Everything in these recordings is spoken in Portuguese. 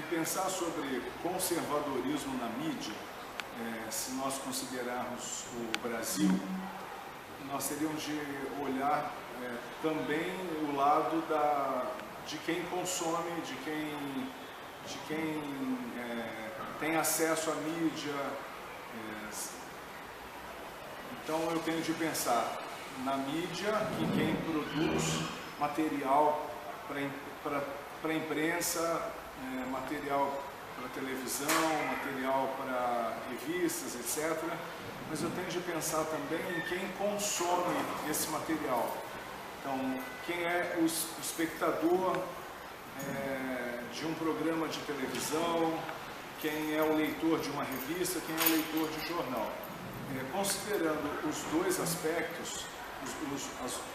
pensar sobre conservadorismo na mídia, se nós considerarmos o Brasil, nós teríamos de olhar também o lado de quem consome, de quem tem acesso à mídia. Então eu tenho de pensar na mídia e quem produz material para a imprensa, material para televisão, material para revistas, etc. Mas eu tenho de pensar também em quem consome esse material. Então, quem é o espectador de um programa de televisão, quem é o leitor de uma revista, quem é o leitor de jornal. Considerando os dois aspectos,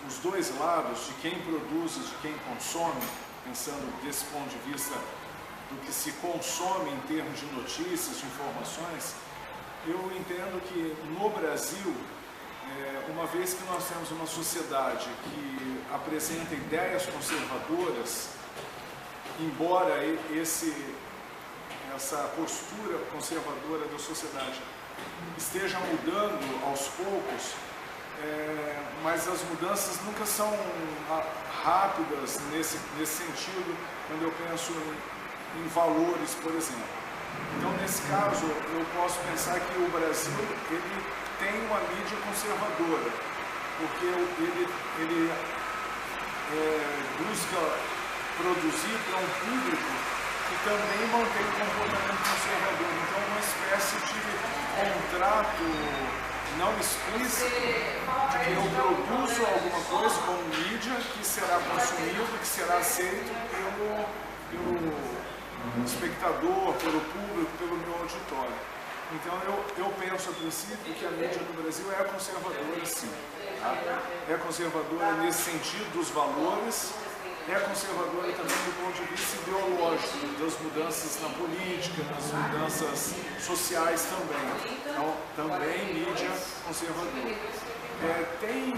os dois lados, de quem produz e de quem consome, pensando desse ponto de vista do que se consome em termos de notícias, de informações, eu entendo que no Brasil, uma vez que nós temos uma sociedade que apresenta ideias conservadoras, embora essa postura conservadora da sociedade esteja mudando aos poucos, mas as mudanças nunca são rápidas nesse sentido, quando eu penso em valores, por exemplo. Então, nesse caso, eu posso pensar que o Brasil ele tem uma mídia conservadora, porque ele busca produzir para um público que também mantém um comportamento conservador. Então, uma espécie de contrato não explícito de que eu produzo alguma coisa como mídia que será consumido, que será aceito pelo espectador, pelo público, pelo meu auditório. Então eu penso a princípio que a mídia do Brasil é conservadora, sim. Tá? É conservadora nesse sentido dos valores, é conservadora também do ponto de vista ideológico, das mudanças na política, das mudanças sociais também. Então, também mídia conservadora. Tem,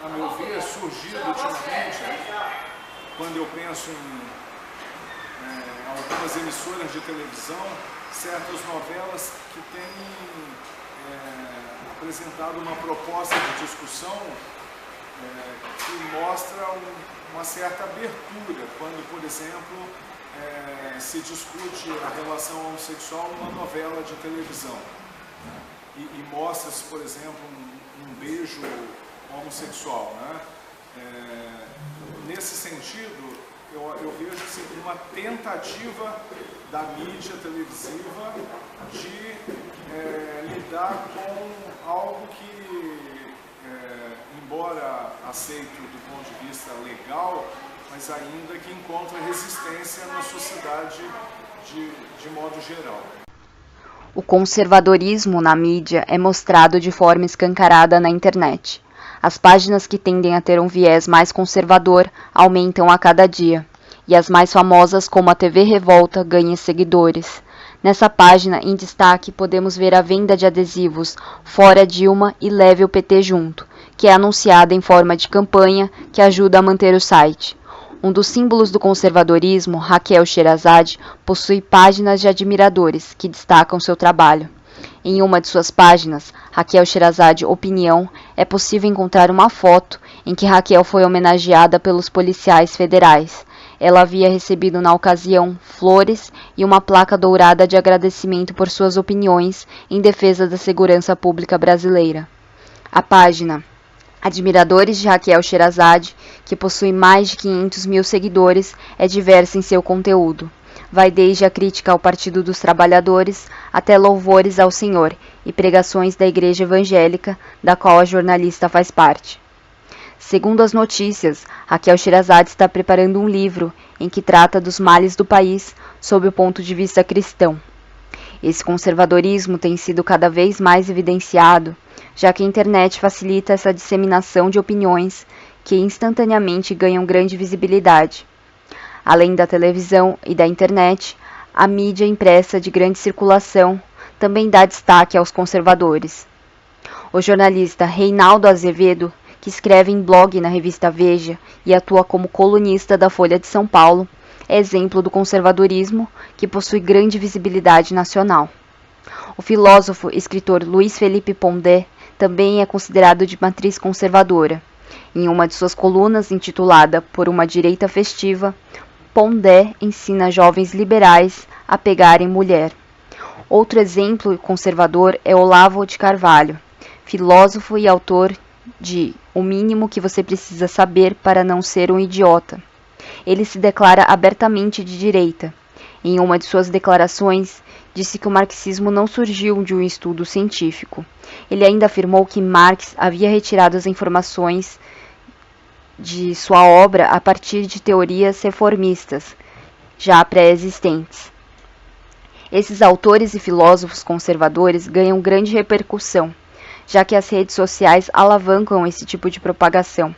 a meu ver, surgido ultimamente, quando eu penso em algumas emissoras de televisão, certas novelas que têm apresentado uma proposta de discussão que mostra uma certa abertura, quando, por exemplo, se discute a relação homossexual numa novela de televisão. E mostra-se, por exemplo, um beijo homossexual. Né? Nesse sentido, eu vejo assim, uma tentativa da mídia televisiva de lidar com algo que, embora aceito do ponto de vista legal, mas ainda que encontra resistência na sociedade de modo geral. O conservadorismo na mídia é mostrado de forma escancarada na internet. As páginas que tendem a ter um viés mais conservador aumentam a cada dia, e as mais famosas, como a TV Revolta, ganham seguidores. Nessa página, em destaque, podemos ver a venda de adesivos Fora Dilma e Leve o PT Junto, que é anunciada em forma de campanha que ajuda a manter o site. Um dos símbolos do conservadorismo, Raquel Sherazade, possui páginas de admiradores que destacam seu trabalho. Em uma de suas páginas, Raquel Sherazade Opinião, é possível encontrar uma foto em que Raquel foi homenageada pelos policiais federais. Ela havia recebido na ocasião flores e uma placa dourada de agradecimento por suas opiniões em defesa da segurança pública brasileira. A página Admiradores de Raquel Sherazade, que possui mais de 500 mil seguidores, é diversa em seu conteúdo. Vai desde a crítica ao Partido dos Trabalhadores até louvores ao Senhor e pregações da Igreja Evangélica, da qual a jornalista faz parte. Segundo as notícias, Raquel Sherazade está preparando um livro em que trata dos males do país sob o ponto de vista cristão. Esse conservadorismo tem sido cada vez mais evidenciado, já que a internet facilita essa disseminação de opiniões que instantaneamente ganham grande visibilidade. Além da televisão e da internet, a mídia impressa de grande circulação também dá destaque aos conservadores. O jornalista Reinaldo Azevedo, que escreve em blog na revista Veja e atua como colunista da Folha de São Paulo, é exemplo do conservadorismo que possui grande visibilidade nacional. O filósofo e escritor Luiz Felipe Pondé também é considerado de matriz conservadora. Em uma de suas colunas, intitulada Por uma Direita Festiva, Pondé ensina jovens liberais a pegarem mulher. Outro exemplo conservador é Olavo de Carvalho, filósofo e autor de O Mínimo que Você Precisa Saber para Não Ser um Idiota. Ele se declara abertamente de direita. Em uma de suas declarações, disse que o marxismo não surgiu de um estudo científico. Ele ainda afirmou que Marx havia retirado as informações de sua obra a partir de teorias reformistas, já pré-existentes. Esses autores e filósofos conservadores ganham grande repercussão, já que as redes sociais alavancam esse tipo de propagação.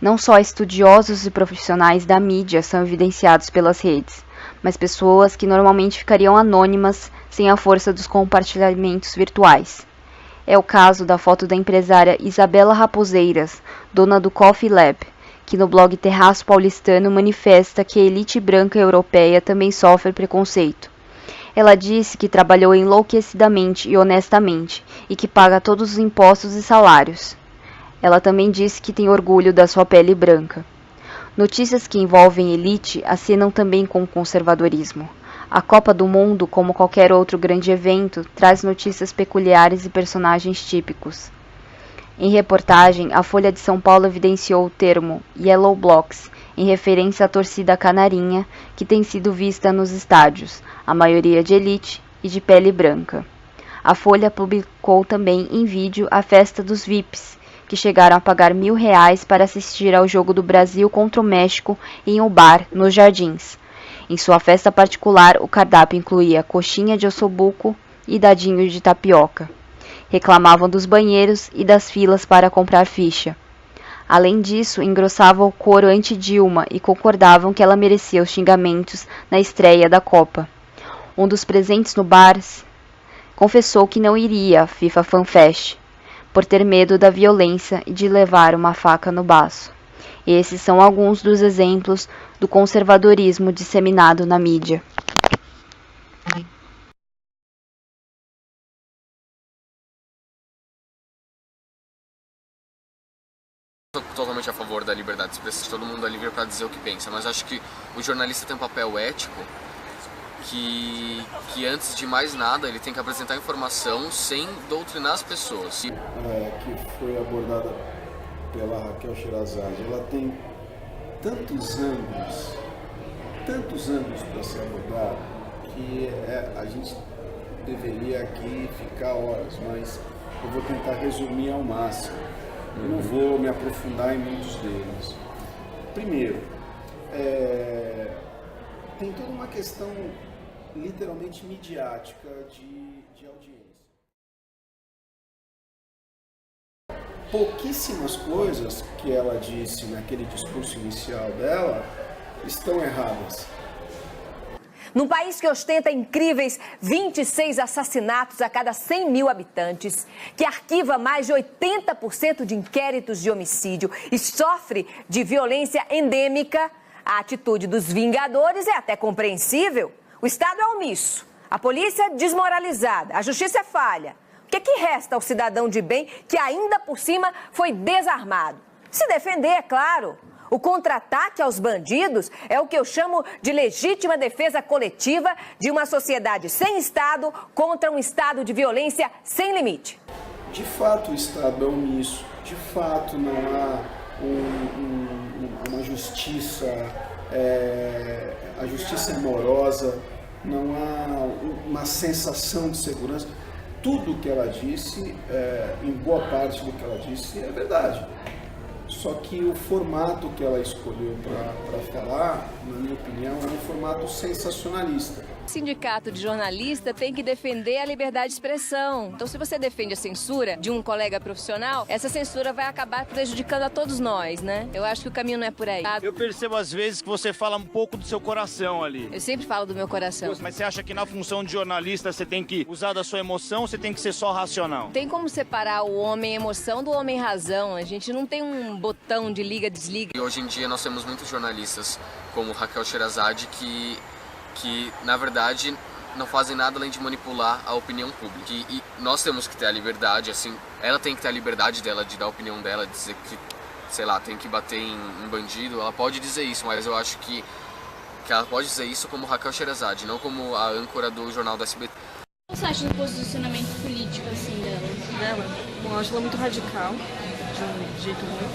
Não só estudiosos e profissionais da mídia são evidenciados pelas redes, mas pessoas que normalmente ficariam anônimas sem a força dos compartilhamentos virtuais. É o caso da foto da empresária Isabela Raposeiras, dona do Coffee Lab, que no blog Terraço Paulistano manifesta que a elite branca europeia também sofre preconceito. Ela disse que trabalhou enlouquecidamente e honestamente e que paga todos os impostos e salários. Ela também disse que tem orgulho da sua pele branca. Notícias que envolvem elite acenam também com o conservadorismo. A Copa do Mundo, como qualquer outro grande evento, traz notícias peculiares e personagens típicos. Em reportagem, a Folha de São Paulo evidenciou o termo Yellow Blocks, em referência à torcida canarinha que tem sido vista nos estádios, a maioria de elite e de pele branca. A Folha publicou também em vídeo a festa dos VIPs, que chegaram a pagar R$1.000 para assistir ao jogo do Brasil contra o México em um bar nos Jardins. Em sua festa particular, o cardápio incluía coxinha de ossobuco e dadinho de tapioca. Reclamavam dos banheiros e das filas para comprar ficha. Além disso, engrossavam o coro anti-Dilma e concordavam que ela merecia os xingamentos na estreia da Copa. Um dos presentes no bar confessou que não iria à FIFA Fan Fest, por ter medo da violência e de levar uma faca no baço. Esses são alguns dos exemplos do conservadorismo disseminado na mídia. Sou totalmente a favor da liberdade de expressão, todo mundo é livre para dizer o que pensa, mas acho que o jornalista tem um papel ético que antes de mais nada ele tem que apresentar informação sem doutrinar as pessoas. Que foi abordada pela Raquel Sherazade, ela tem tantos ângulos para ser abordada que a gente deveria aqui ficar horas, mas eu vou tentar resumir ao máximo. Eu não vou me aprofundar em muitos deles. Primeiro, tem toda uma questão literalmente midiática de audiência. Pouquíssimas coisas que ela disse naquele discurso inicial dela estão erradas. Num país que ostenta incríveis 26 assassinatos a cada 100 mil habitantes, que arquiva mais de 80% de inquéritos de homicídio e sofre de violência endêmica, a atitude dos vingadores é até compreensível. O Estado é omisso, a polícia é desmoralizada, a justiça é falha. O que resta ao cidadão de bem que ainda por cima foi desarmado? Se defender, é claro. O contra-ataque aos bandidos é o que eu chamo de legítima defesa coletiva de uma sociedade sem Estado contra um Estado de violência sem limite. De fato, o Estado é omisso. De fato, não há uma justiça, a justiça é morosa, não há uma sensação de segurança. Tudo o que ela disse, em boa parte do que ela disse, é verdade. Só que o formato que ela escolheu para falar, na minha opinião, é um formato sensacionalista. O sindicato de jornalista tem que defender a liberdade de expressão. Então, se você defende a censura de um colega profissional, essa censura vai acabar prejudicando a todos nós, né? Eu acho que o caminho não é por aí. Eu percebo às vezes que você fala um pouco do seu coração ali. Eu sempre falo do meu coração. Mas você acha que na função de jornalista você tem que usar da sua emoção ou você tem que ser só racional? Tem como separar o homem emoção do homem razão. A gente não tem um botão de liga-desliga. E hoje em dia nós temos muitos jornalistas, como Raquel Sherazade, que na verdade não fazem nada além de manipular a opinião pública. E nós temos que ter a liberdade, assim, ela tem que ter a liberdade dela de dar a opinião dela, de dizer que, sei lá, tem que bater em bandido. Ela pode dizer isso, mas eu acho que ela pode dizer isso como Raquel Sherazade, não como a âncora do jornal do SBT. O que você acha do posicionamento político, assim, dela? Bom, eu acho ela muito radical, de um jeito ruim,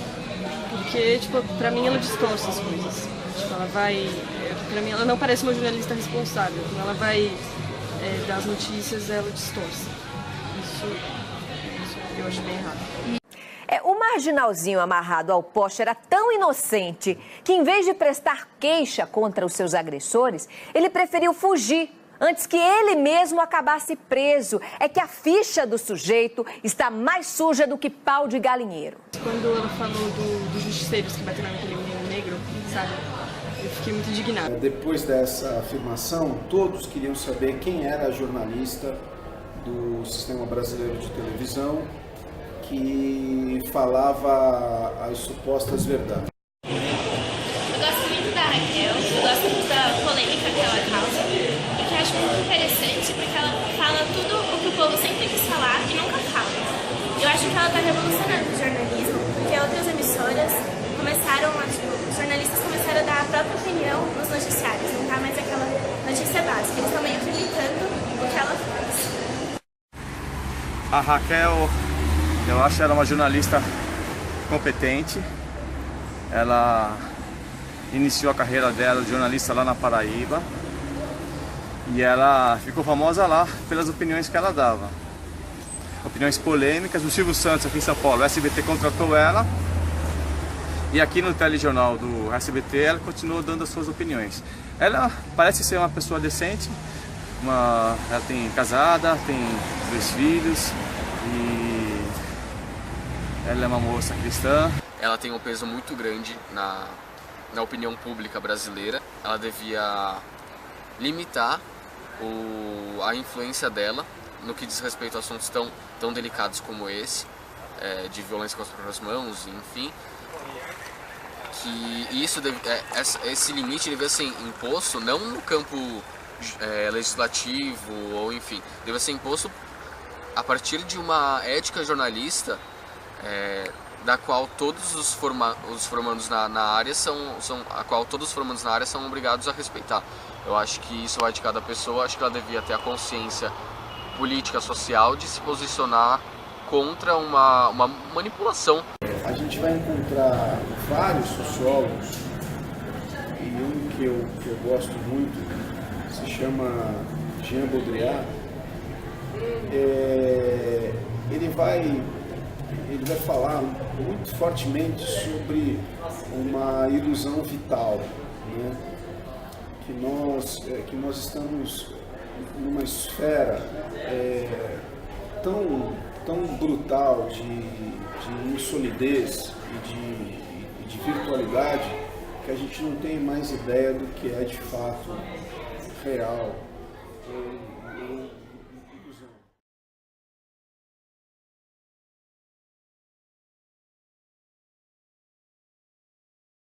porque, tipo, pra mim ela distorce as coisas. Tipo, ela vai... Pra mim ela não parece uma jornalista responsável. Quando ela vai dar as notícias, ela distorce. Isso eu acho bem errado. O marginalzinho amarrado ao poste era tão inocente que, em vez de prestar queixa contra os seus agressores, ele preferiu fugir antes que ele mesmo acabasse preso. É que a ficha do sujeito está mais suja do que pau de galinheiro. Quando ela falou dos justiceiros que bateram naquele menino negro, sabe? Eu fiquei muito indignada. Depois dessa afirmação, todos queriam saber quem era a jornalista do Sistema Brasileiro de Televisão que falava as supostas verdades. Eu gosto muito da Raquel, eu gosto muito da polêmica que ela causa, e que eu acho muito interessante, porque ela fala tudo o que o povo sempre quis falar e nunca fala. Eu acho que ela está revolucionando o jornalismo, porque outras emissoras começaram, os jornalistas começaram a dar a própria opinião nos noticiários, não tá mais aquela notícia básica, eles estão meio que imitando o que ela faz. A Raquel, eu acho ela uma jornalista competente. Ela iniciou a carreira dela de jornalista lá na Paraíba e ela ficou famosa lá pelas opiniões que ela dava. Opiniões polêmicas. O Silvio Santos aqui em São Paulo, o SBT contratou ela e aqui no telejornal do SBT ela continuou dando as suas opiniões. Ela parece ser uma pessoa decente, ela tem casada, tem 2 filhos e ela é uma moça cristã. Ela tem um peso muito grande na opinião pública brasileira. Ela devia limitar a influência dela no que diz respeito a assuntos tão delicados como esse, de violência com as próprias mãos, enfim. Que esse limite devia ser imposto não no campo legislativo ou enfim, devia ser imposto a partir de uma ética jornalista da qual todos os formandos na área são obrigados a respeitar. Eu acho que isso vai de cada pessoa. Acho que ela devia ter a consciência política, social de se posicionar contra uma manipulação. A gente vai encontrar vários sociólogos e um que eu gosto muito se chama Jean Baudrillard. Ele vai falar muito fortemente sobre uma ilusão vital, né? Que nós estamos numa esfera tão brutal de insolidez e de virtualidade que a gente não tem mais ideia do que é de fato real.